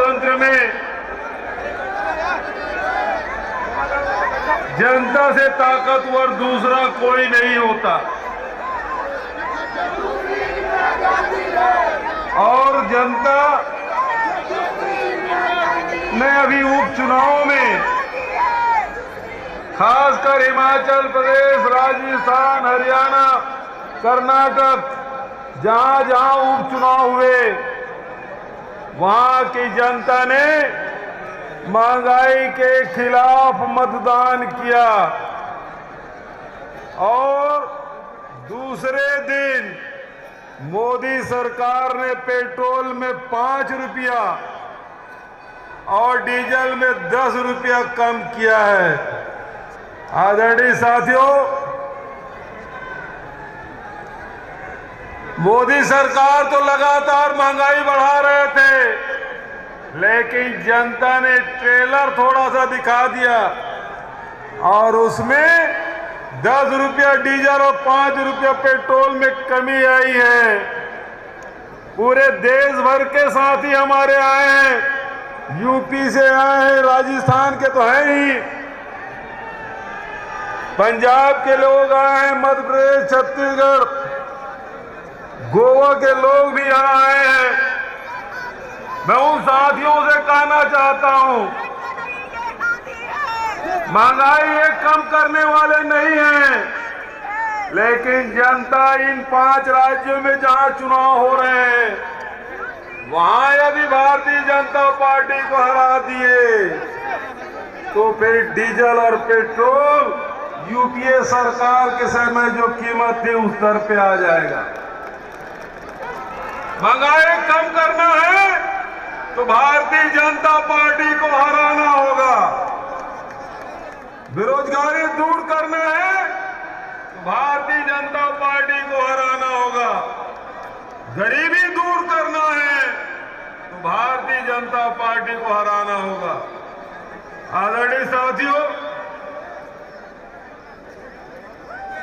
लोकतंत्र में जनता से ताकतवर दूसरा कोई नहीं होता। और जनता ने अभी उपचुनाव में खासकर हिमाचल प्रदेश, राजस्थान, हरियाणा, कर्नाटक जहां जहां उपचुनाव हुए वहां की जनता ने महंगाई के खिलाफ मतदान किया। और दूसरे दिन मोदी सरकार ने पेट्रोल में 5 रुपया और डीजल में 10 रुपया कम किया है। आदरणीय साथियों, मोदी सरकार तो लगातार महंगाई बढ़ा रहे थे, लेकिन जनता ने ट्रेलर थोड़ा सा दिखा दिया और उसमें 10 रुपया डीजल और 5 रुपया पेट्रोल में कमी आई है। पूरे देश भर के साथी हमारे आए हैं, यूपी से आए हैं, राजस्थान के तो हैं ही, पंजाब के लोग आए हैं, मध्य प्रदेश, छत्तीसगढ़, गोवा के लोग भी यहाँ आए हैं। मैं उन साथियों से कहना चाहता हूं, महंगाई ये कम करने वाले नहीं हैं, लेकिन जनता इन 5 राज्यों में जहां चुनाव हो रहे हैं वहां यदि भारतीय जनता पार्टी को हरा दिए तो फिर डीजल और पेट्रोल यूपीए सरकार के समय जो कीमत थी उस दर पे आ जाएगा। महंगाई कम करना है तो भारतीय जनता पार्टी को हराना होगा। बेरोजगारी दूर करना है तो भारतीय जनता पार्टी को हराना होगा। गरीबी दूर करना है तो भारतीय जनता पार्टी को हराना होगा। आदरणीय साथियों,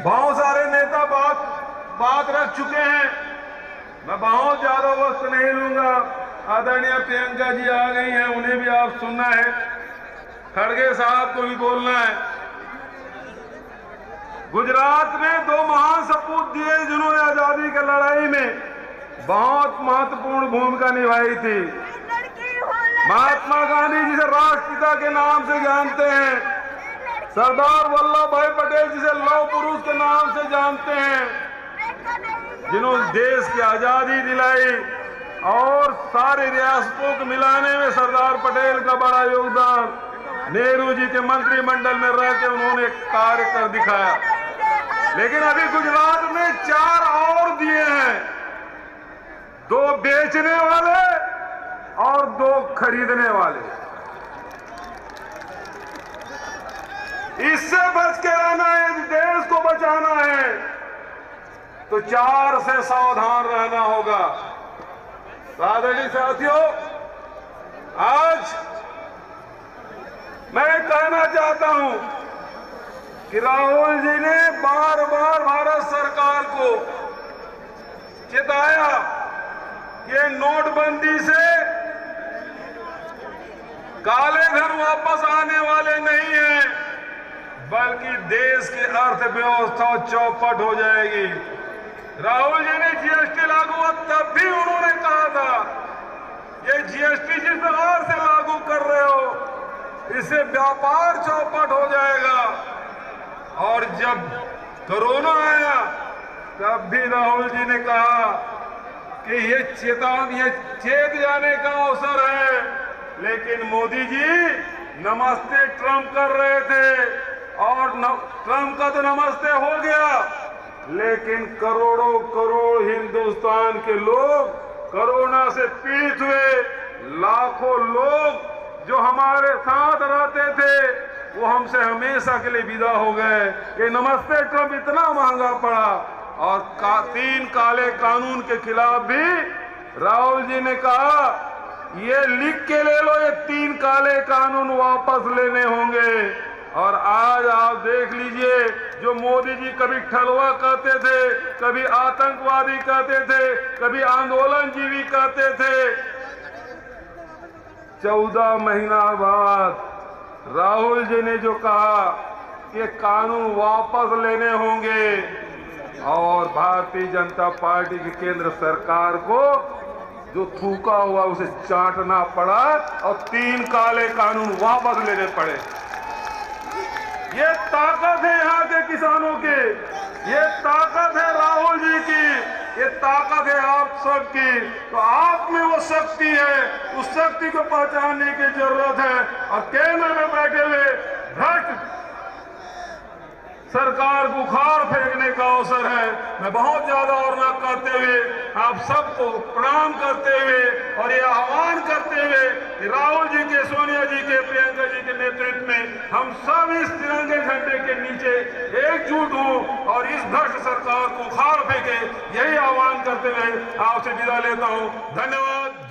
बहुत सारे नेता बात रख चुके हैं, मैं बहुत ज्यादा वक्त नहीं लूंगा। आदरणीय प्रियंका जी आ गई हैं, उन्हें भी आप सुनना है, खड़गे साहब को भी बोलना है। गुजरात में 2 महान सपूत दिए जिन्होंने आजादी की लड़ाई में बहुत महत्वपूर्ण भूमिका निभाई थी। महात्मा गांधी जिसे राष्ट्रपिता के नाम से जानते हैं, सरदार वल्लभ भाई पटेल जिसे लौह पुरुष के नाम से जानते हैं, जिन्होंने देश की आजादी दिलाई और सारी रियासतों को मिलाने में सरदार पटेल का बड़ा योगदान, नेहरू जी के मंत्रिमंडल में रह के उन्होंने कार्य कर दिखाया। लेकिन अभी गुजरात में 4 और दिए हैं, 2 बेचने वाले और 2 खरीदने वाले। इससे बच के रहना है, देश को बचाना है तो 4 से सावधान रहना होगा। आदरणीय साथियों, आज मैं कहना चाहता हूं कि राहुल जी ने बार बार भारत सरकार को चिताया कि नोटबंदी से काले धन वापस आने वाले नहीं हैं, बल्कि देश की अर्थव्यवस्था चौपट हो जाएगी। राहुल जी ने जीएसटी लागू हुआ तब भी उन्होंने कहा था ये जीएसटी जिस प्रकार से लागू कर रहे हो इससे व्यापार चौपट हो जाएगा। और जब कोरोना आया तब भी राहुल जी ने कहा कि ये चेत जाने का अवसर है, लेकिन मोदी जी नमस्ते ट्रंप कर रहे थे और ट्रंप का तो नमस्ते हो गया, लेकिन करोड़ों करोड़ हिंदुस्तान के लोग कोरोना से पीड़ित हुए। लाखों लोग जो हमारे साथ रहते थे वो हमसे हमेशा के लिए विदा हो गए। ये नमस्ते ट्रंप इतना महंगा पड़ा। और 3 काले कानून के खिलाफ भी राहुल जी ने कहा ये लिख के ले लो, ये 3 काले कानून वापस लेने होंगे। और आज आप देख लीजिए, जो मोदी जी कभी ठलुआ कहते थे, कभी आतंकवादी कहते थे, कभी आंदोलनजीवी कहते थे, 14 महीना बाद राहुल जी ने जो कहा कि कानून वापस लेने होंगे और भारतीय जनता पार्टी की केंद्र सरकार को जो थूका हुआ उसे चाटना पड़ा और 3 काले कानून वापस लेने पड़े। ये ताकत है यहाँ के किसानों की, ये ताकत है राहुल जी की, ये ताकत है आप सबकी। तो आप में वो शक्ति है, उस शक्ति को पहचानने की जरूरत है। और केंद्र में बैठे हुए भ्रष्ट सरकार को उखाड़ फेंकने का अवसर है। मैं बहुत ज्यादा और न करते हुए आप सबको प्रणाम करते हुए और ये आह्वान करते हुए कि राहुल जी के, सोनिया जी के, प्रियंका जी के नेतृत्व में हम सब इस तिरंगे झंडे के नीचे एकजुट हों और इस भ्रष्ट सरकार को उखाड़ फेंके, यही आह्वान करते हुए आपसे विदा लेता हूं। धन्यवाद।